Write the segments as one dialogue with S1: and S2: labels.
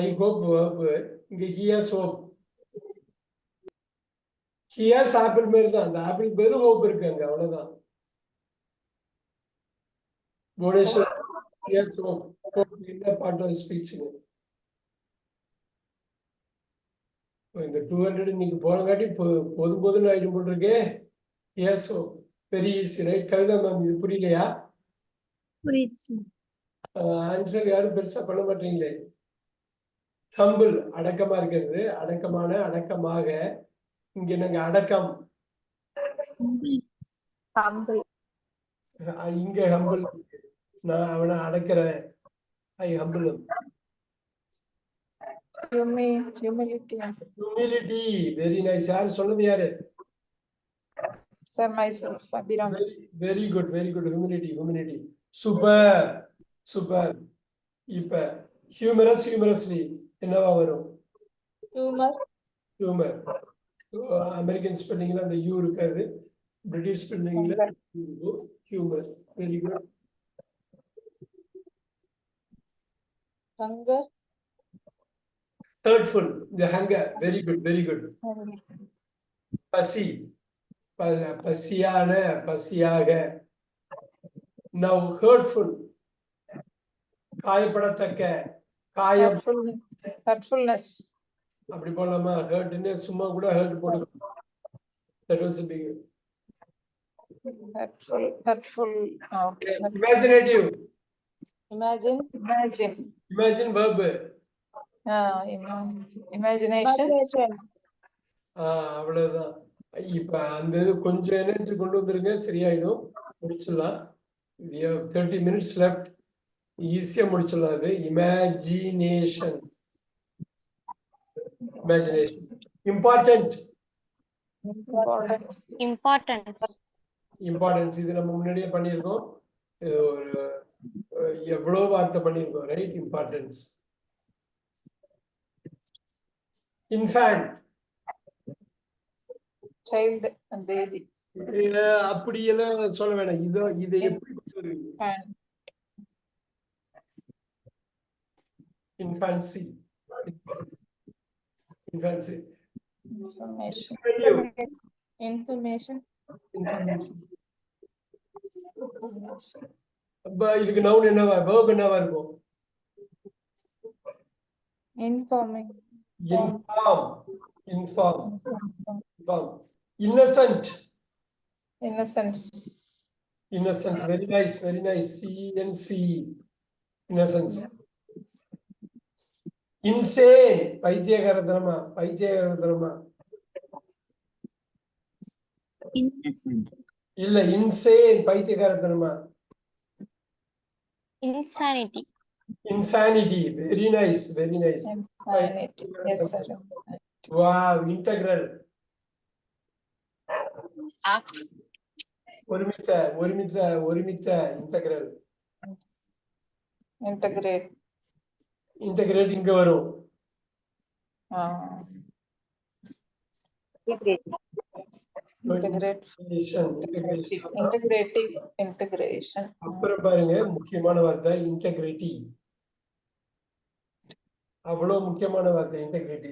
S1: I hope verb. இங்க he has hope. He has apple மாதிரி தான். அந்த ஆப்பிள் வெறும் hope இருக்கு அங்க, அவ்வளவுதான். Bhubaneswar he has hope. Hope என்ன part of speech. இந்த 200 இன்னைக்கு போனங்காட்டி போதும் ஆயிடும் போட்டிருக்கே. He has hope. Very easy, right? Kavitha ma'am, இது புரியலையா?
S2: புரியுது.
S1: ஆன்சர் யாரும் பெருசா பண்ண மாட்டீங்களே. ஹம்பிள் அடக்கமா இருக்கிறது, அடக்கமான, அடக்கமாக. இங்க நாங்க அடக்கம். இங்க ஹம்பிள், நான் அவனை அடக்கிறேன். ஐ ஹம்பிள். Humility, very nice. யாரு சொன்னது? யாரு?
S3: Sir, myself, Abhiram.
S1: Very good, very good. Humility. Super, super. இப்ப humorously என்னவா வரும்? Humor. அமெரிக்கன் ஸ்பெல்லிங்ல அந்த யூ இருக்காது, பிரிட்டிஷ் ஸ்பெல்லிங்ல humour. Very good.
S3: Hunger.
S1: Hurtful. The hunger. Very good. பசி, பசியான, பசியாக. Now hurtful, காயப்படத்தக்க, காயம்.
S3: Hurtfulness.
S1: அப்படி போடலாமா? ஹர்ட்னு சும்மா கூட ஹர்ட் போடு. That was a big.
S3: Hurtful. Okay.
S1: Imaginative.
S3: Imagine
S1: verb.
S3: Imagination.
S1: அவ்வளவுதான். இப்ப அந்த கொஞ்சம் எனர்ஜி கொண்டு வந்துருங்க, சரியாயிடும். முடிச்சிடலாம். 30 minutes left. ஈஸியா முடிச்சிடலாம். அது இமேஜினேஷன். இம்பார்ட்டன்ட். இது நம்ம முன்னாடியே பண்ணியிருக்கோம். ஒரு எவ்வளவு வார்த்தை பண்ணியிருக்கோம், right? Importance. Infant,
S3: child and baby.
S1: அப்படி எல்லாம் சொல்ல வேணாம். இதை எப்படி சொல்லுவீங்க? Infancy.
S3: Information.
S1: இதுக்கு நவுன் என்னவா, verb என்னவா இருக்கும்?
S3: Inform.
S1: Innocent.
S3: Innocence.
S1: Very nice. CNC. Innocence. Insane. பைத்தியகாரத்தனமா. இல்ல, insane பைத்தியகாரத்தனமா. Insanity. Very nice.
S3: Insanity. Yes, sir.
S1: Wow. Integral. ஒருமித்த integral. Integrate இங்க வரும்.
S3: Integration.
S1: அப்புறம் பாருங்க, முக்கியமான வார்த்தை இன்டெகிரிட்டி. அவ்வளவு முக்கியமான வார்த்தை இன்டெகிரிட்டி.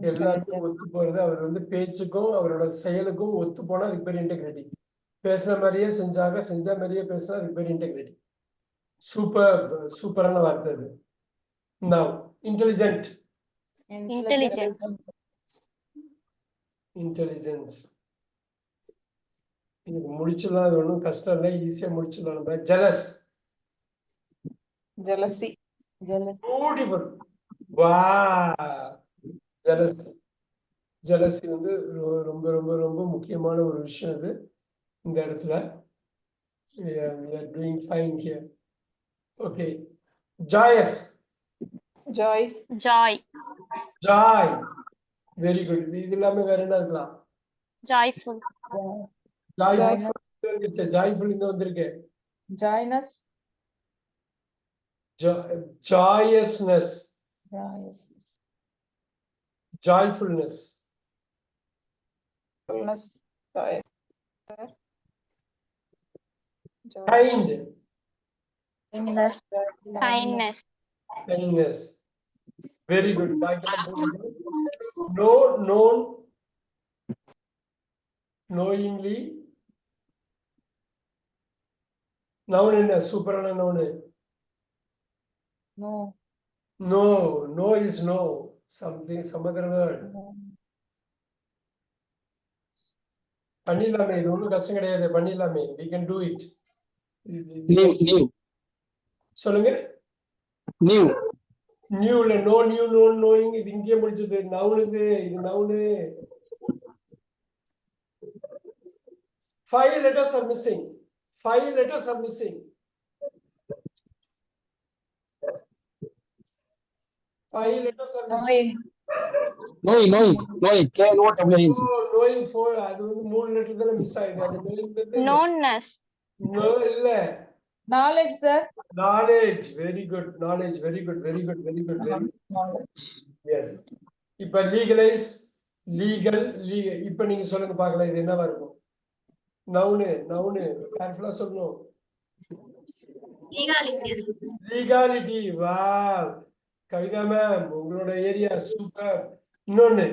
S1: எல்லாத்துக்கும் ஒத்து போறது. அவர் பேச்சுக்கும் அவரோட செயலுக்கும் ஒத்து போனா அதுக்கு பேர் இன்டெகிரிட்டி. பேசுற மாதிரியே செஞ்ச மாதிரியே பேசினா அதுக்கு பேர் இன்டெகிரிட்டி. சூப்பரான வார்த்தை அது. Now, intelligence. இது முடிச்சிடலாம். அது ஒன்றும் கஷ்டம் இல்லை, ஈஸியா முடிச்சிடலாம்.
S3: Jealousy.
S1: Beautiful. Wow. Jealousy ரொம்ப ரொம்ப ரொம்ப முக்கியமான ஒரு விஷயம் இது. இந்த இடத்துல we are doing fine here. Okay. Joyous.
S3: Joy.
S1: Very good. இது எல்லாமே வேற என்ன இருக்கலாம்?
S2: Joyful.
S1: Joyful இங்க வந்திருக்கு.
S3: Joyousness.
S1: Joyfulness. Kindness. Very good. No, known, knowingly. Noun என்ன சூப்பரான noun?
S3: No.
S1: No, no is no. Something, some other word. பண்ணிடலாமே, இது ஒன்றும் கஷ்டம் கிடையாது, பண்ணிடலாமே. We can do it.
S4: New.
S1: சொல்லுங்க.
S4: New.
S1: நியூல நோ, நியூ, நோ, நோயிங், இது இங்கே முடிச்சது. நவுனுக்கு இது noun. 5 letters are missing. 5 letters are missing. 5 letters are missing.
S3: Knowing.
S4: Knowing. K-N-O-W-I-N-G.
S1: Knowing 4, அது வந்து 3 லெட்டர் தான மிஸ் ஆயிடுது. அது knowing
S2: Knownness.
S1: no இல்ல.
S3: Knowledge, sir.
S1: Knowledge. Very good. Knowledge. Very good. Very good. Very good. Very good.
S3: Knowledge.
S1: Yes. இப்ப legalize, legal. இப்ப நீங்க சொல்லுங்க பார்க்கலாம், இது என்னவா இருக்கும்? நவுனு கேர்ஃபுல்லா சொல்லணும். லீகாலிட்டி. வாவ், கவிதா மேம், உங்களோட ஏரியா சூப்பர். இன்னொன்னு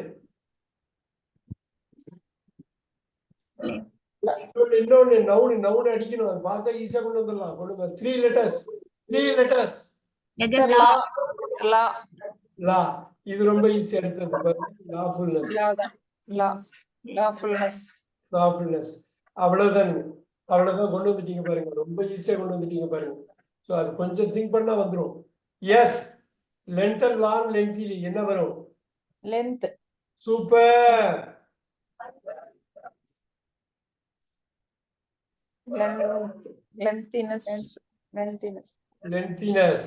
S1: நவுன் அடிக்கணும். அது பார்த்தா ஈஸியா கொண்டு வந்துடலாம். கொண்டு 3 letters. லா. இது ரொம்ப ஈஸியா எடுத்தது. லாஃபுல்னஸ். அவ்வளவுதான் கொண்டு வந்துட்டீங்க பாருங்க. ரொம்ப ஈஸியா கொண்டு வந்துட்டீங்க பாருங்க. சோ அது கொஞ்சம் திங்க் பண்ணா வந்துரும். எஸ். லென்த் அண்ட் லாங், லென்த்லி என்ன வரும்?
S3: Length.
S1: சூப்பர்.
S3: Lengthiness.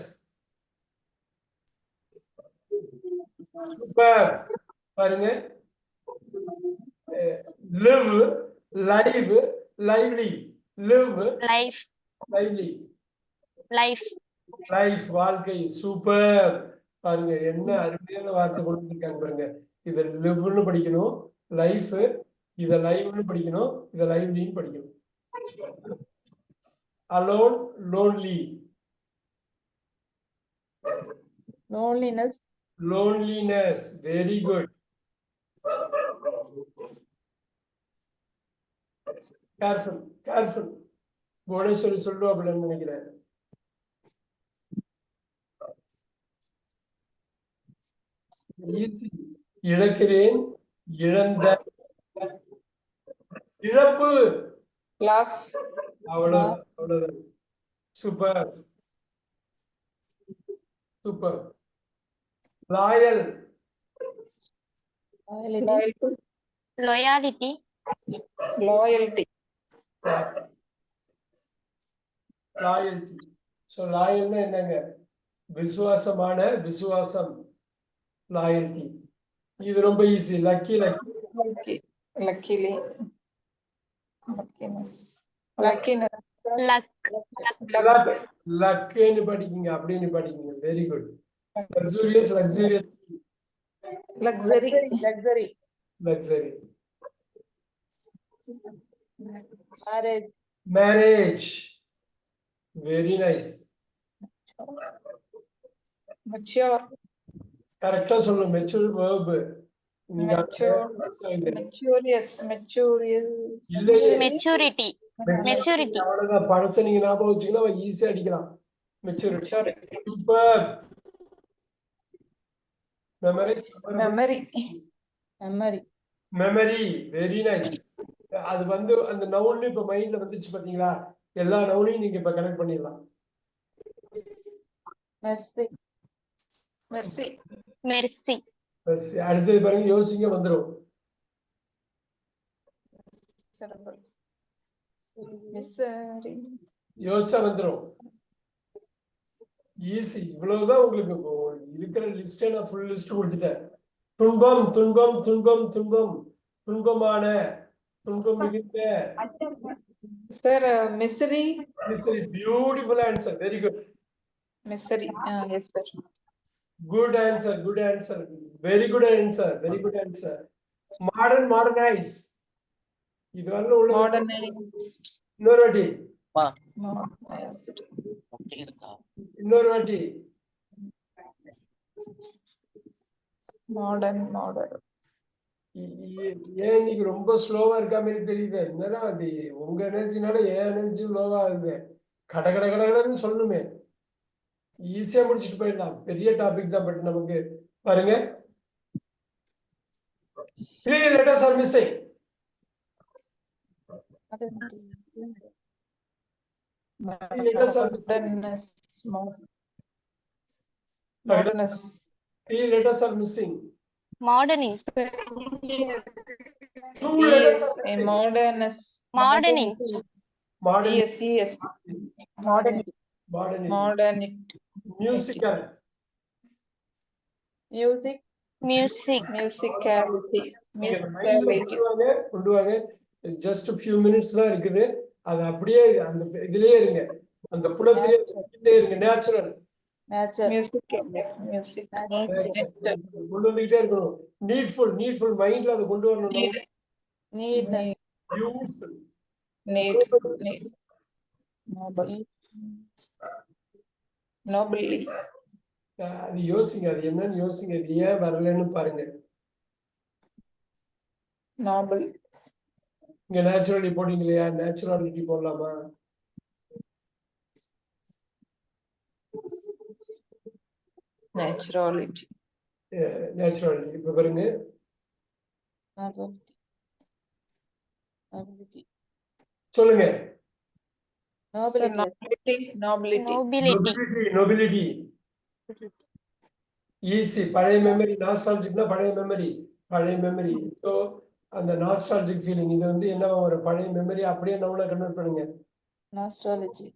S1: சூப்பர். பாருங்க. live, live, lively. live,
S2: Life.
S1: lively.
S2: Life.
S1: வாழ்க்கை. சூப்பர். பாருங்க என்ன அருமையான வார்த்தை கொண்டு வந்திருக்காங்க பாருங்க. இத லிவ்னு படிக்கணும், லைஃப். இத லைவ்னு படிக்கணும், இத லைவ்லின்னு படிக்கணும். alone, lonely. Loneliness. Very good. Careful. Bhuvaneswari சொல்லுவாப்லன்னு நினைக்கிறேன். இழக்கிறேன், இழந்த, இழப்பு. அவ்வளவுதான். சூப்பர். லாயல்.
S2: Loyalty.
S3: Loyalty.
S1: சோ லாயல்னா என்னங்க? விசுவாசம். லாயல்டி. இது ரொம்ப ஈஸி.
S3: Luckily.
S1: லக்னு படிக்கீங்க, அப்படின்னு படிக்கீங்க. Very good. luxurious.
S3: Luxury.
S1: Marriage. Very nice.
S3: Mature.
S1: கரெக்டா சொல்லணும். Mature verb.
S2: Maturity.
S1: அவ்வளவுதான். பழச நீங்க ஞாபகம் வச்சீங்கன்னா ஈஸியா அடிக்கலாம். Maturity. Super. Memory. Very nice. அது வந்து அந்த நவுன் இப்ப மைண்ட்ல வந்துச்சு பாத்தீங்களா? எல்லா நவுனையும் நீங்க இப்ப கனெக்ட் பண்ணிடலாம்.
S2: Mercy.
S1: அடுத்தது பாருங்க, யோசிங்க வந்துரும். யோசிச்சா வந்துரும். ஈஸி. இவ்வளவுதான் உங்களுக்கு இருக்கிற லிஸ்ட். நான் ஃபுல் லிஸ்ட் கொடுத்துட்டேன். துன்பமான, துன்பம் மிகுந்த.
S3: Misery.
S1: Beautiful answer. Very good.
S3: Misery. Yes, sir.
S1: Good answer. Very good answer. Modernize. இது வந்து உள்ள
S3: Modernized.
S1: இன்னொரு வாட்டி.
S3: Modernized.
S1: இன்னொரு வாட்டி.
S3: மாடர்ன்
S1: ஏன் இன்னைக்கு ரொம்ப ஸ்லோவா இருக்கா மாதிரி தெரியுது? என்னடா அது உங்க எனர்ஜினால ஏன் எனர்ஜி லோவா ஆகுது? கட கட கடன்னு சொல்லணுமே. ஈஸியா முடிச்சுட்டு போயிடலாம். பெரிய டாபிக் தான், பட் நமக்கு பாருங்க 3 letters are missing.
S3: modernist
S1: 3 letters are missing.
S2: Moderning.
S1: 2 letters
S3: yes
S1: are
S3: a
S1: missing.
S3: modernist
S2: Modeling.
S1: Modern,
S3: yes
S2: Modernity.
S3: modernity
S1: musical,
S2: Music.
S3: musicality
S1: நீங்க அந்த மைண்ட்ல கொண்டு வாங்க. ஜஸ்ட் ஃபியூ மினிட்ஸ் தான் இருக்குது. அது அப்படியே அந்த இதுலயே இருங்க, அந்த புலத்திலே இருங்க. நேச்சுரல்
S3: music
S1: கொண்டு வந்துகிட்டே இருக்கணும். நீட்ஃபுல் மைண்ட்ல அதை கொண்டு வரணும்.
S2: Neatness.
S1: பியூட்டிஃபுல்,
S3: need nobly
S1: அது யோசிங்க, அது என்னன்னு யோசிங்க. அது ஏன் வரலன்னு பாருங்க.
S3: noble
S1: இங்க நேச்சுரலி போட்டீங்க இல்லையா? நேச்சுராலிட்டி போடலாமா?
S3: naturality
S1: நேச்சுராலிட்டி இப்ப பாருங்க. சொல்லுங்க.
S3: nobility
S1: easy. பழைய மெமரி. நாஸ்டாலஜிக்னா பழைய மெமரி. ஸோ அந்த நாஸ்டாலஜிக் ஃபீலிங், இது வந்து என்ன ஒரு பழைய மெமரி அப்படியே நவுனா கன்வெர்ட் பண்ணுங்க.
S2: Nostalgia.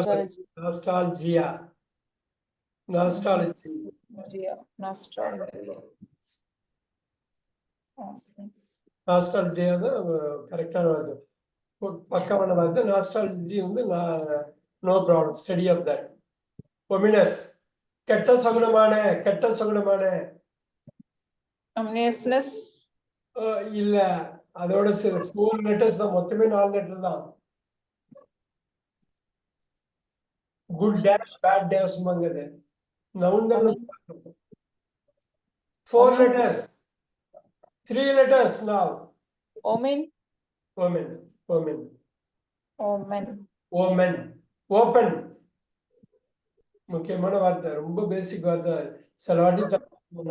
S1: நாஸ்டாலஜியா. நாஸ்டாலஜியா தான் கரெக்டான வார்த்தை, பக்கமான வார்த்தை. நாஸ்டாலஜி வந்து no problem. Study of that. Ominous, கெட்ட சகுனமான.
S3: ominousness
S1: இல்ல, அதோட 4 லெட்டர்ஸ் தான், மொத்தமே 4 லெட்டர் தான். குட் டேஷ் பேட் டேஷ் மங்கது நவுன் தான். 4 letters, 3 letters now.
S2: Omen.
S1: Open. முக்கியமான வார்த்தை, ரொம்ப பேசிக் வார்த்தை. சில வாட்டி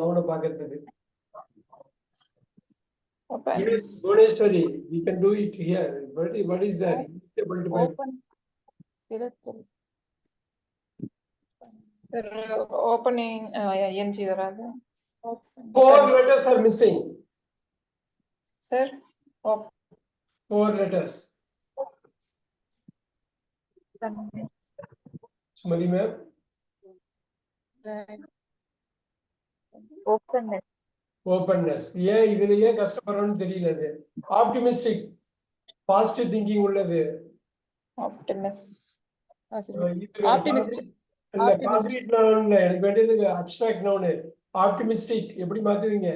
S1: நவுனை பார்க்கறதுக்கு. Bhuvneshwari, we can do it here. What is that?
S3: opening ing வராது.
S1: 4 letters are missing.
S3: sir
S1: 4 letters. Sumati ma'am. Openness. ஏன் இதுலயே கஷ்டப்படுறோம்னு தெரியல. அது ஆப்டிமிஸ்டிக், பாசிட்டிவ் திங்கிங் உள்ளது.
S3: optimist
S1: இல்ல கான்கிரீட் நவுன் இல்ல, எனக்கு வேண்டியது அப்ஸ்ட்ராக்ட் நவுன். ஆப்டிமிஸ்டிக் எப்படி மாத்துவீங்க?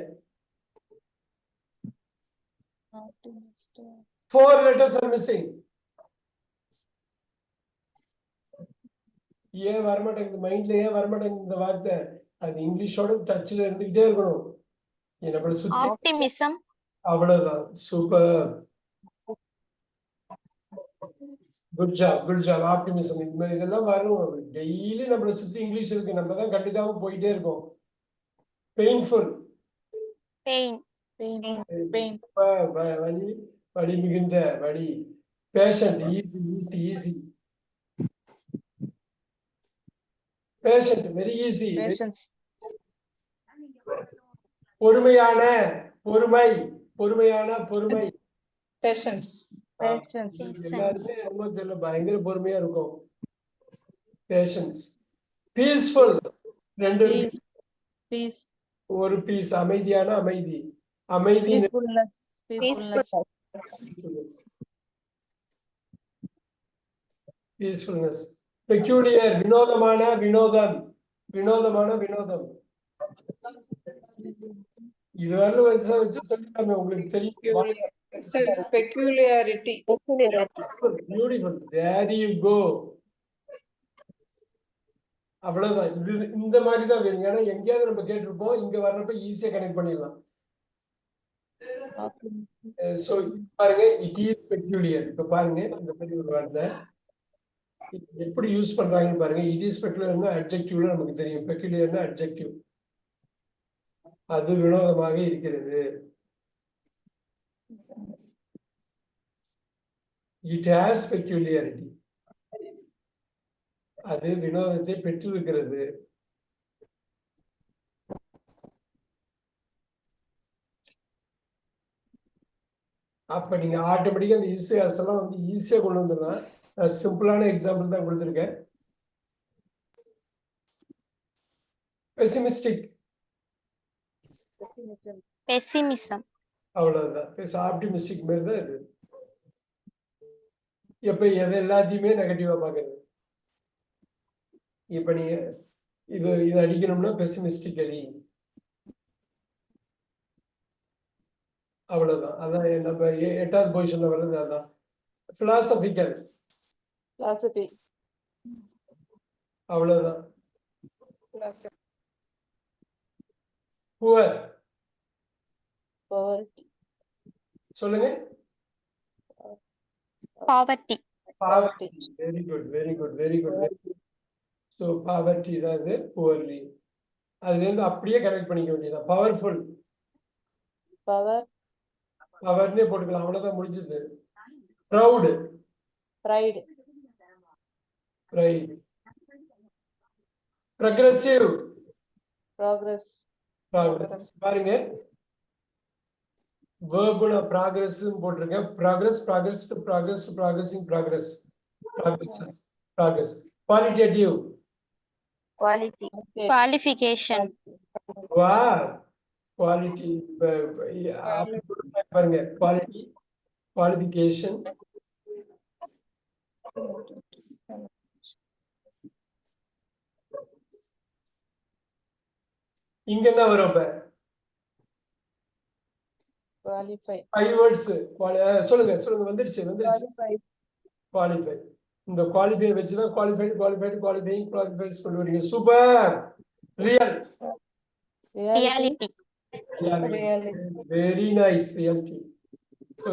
S1: 4 letters are missing. ஏன் வரமாட்டேங்குது மைண்ட்ல? ஏன் வரமாட்டேங்குது இந்த வார்த்தை? அது இங்கிலீஷோட டச்ல இருந்துகிட்டே இருக்கணும். என்ன சுத்தி
S2: Optimism.
S1: அவ்வளவுதான். Super, good job. ஆப்டிமிசம், இதெல்லாம் வரும். டெய்லி நம்மளை சுத்தி இங்கிலீஷ் இருக்கு, நம்ம தான் கண்டுக்காம போயிட்டே இருக்கோம். பெயின்ஃபுல், வலி மிகுந்த வலி. Patient, easy. Patient, very easy. பொறுமையான பொறுமை.
S3: patience
S1: எல்லாருமே ரொம்ப தெரியல, பயங்கர பொறுமையா இருக்கும். பேஷன்ஸ். பீஸ்ஃபுல், 2 ஒரு பீஸ். அமைதியான அமைதி. பீஸ்ஃபுல்னஸ். பெக்யூலியர், வினோதமான வினோதம். இது வரல வச்சு சொல்லிட்டாங்க, உங்களுக்கு தெரியும்.
S3: Sir, peculiarity.
S1: Beautiful. There you go. அவ்வளவுதான். இது இந்த மாதிரி தான் வேணும். ஏன்னா எங்கேயாவது நம்ம கேட்டிருப்போம். இங்க வர்றப்ப ஈஸியா கனெக்ட் பண்ணிடலாம். So பாருங்க, இட் இஸ் பெக்யூலியர். இப்ப பாருங்க இந்த மாதிரி ஒரு வார்த்தை எப்படி யூஸ் பண்றாங்கன்னு பாருங்க. இட் இஸ் பெக்யூலியர்னா அட்ஜெக்டிவ்ல நமக்கு தெரியும். பெக்யூலியர்னா அட்ஜெக்டிவ். அது வினோதமாக இருக்கிறது. It has peculiarity. அது வினோதத்தை பெற்றிருக்கிறது. அப்ப நீங்க ஆட்டோமேட்டிக்கா அந்த இஸ் எல்லாம் வந்து ஈஸியா கொண்டு வந்துடலாம். சிம்பிளான எக்ஸாம்பிள் தான் கொடுத்துருக்கேன். பெசிமிஸ்டிக்
S5: pessimism,
S1: அவ்வளவுதான். ஆப்டிமிஸ்டிக் மாதிரி தான் இது. எப்ப எது எல்லாத்தையுமே நெகட்டிவா பாக்குறது. இப்ப நீங்க இது அடிக்கணும்னா பெசிமிஸ்டிக் அடி. அவ்வளவுதான். அதான் நம்ம 8வது பொசிஷன்ல வர்றது அதான். பிலாசபிக்கல்
S2: philosophy,
S1: அவ்வளவுதான். புவர்
S2: poverty,
S1: சொல்லுங்க.
S5: poverty,
S1: poverty. Very good, very good, very good. So poverty தான் இது. புவர்லி அதுல இருந்து அப்படியே கனெக்ட் பண்ணிக்க வேண்டியதான். பவர்ஃபுல்
S2: power,
S1: பவர்னே போட்டுக்கலாம். அவ்வளவுதான், முடிஞ்சது. Proud
S2: pride,
S1: right. Progressive
S2: progress,
S1: பாருங்க, வேர்புல ப்ராக்ரஸ் போட்டிருக்கேன். Progress, progress, progress, progressing, progress, progress, progress. Qualitative
S5: quality, qualification,
S1: வா குவாலிட்டி பாருங்க. குவாலிட்டி, குவாலிஃபிகேஷன், இங்க என்ன வரும்? இப்ப
S2: qualify,
S1: 5 வேர்ட்ஸ். சொல்லுங்க சொல்லுங்க. வந்துருச்சு வந்துருச்சு.
S2: qualify,
S1: qualify. இந்த குவாலிஃபை வச்சுதான் குவாலிஃபைடு, குவாலிஃபைடு, குவாலிஃபைங், குவாலிஃபைஸ் கொண்டு வரீங்க. Super. Real,
S2: reality,
S5: reality,
S1: very nice. Reality. So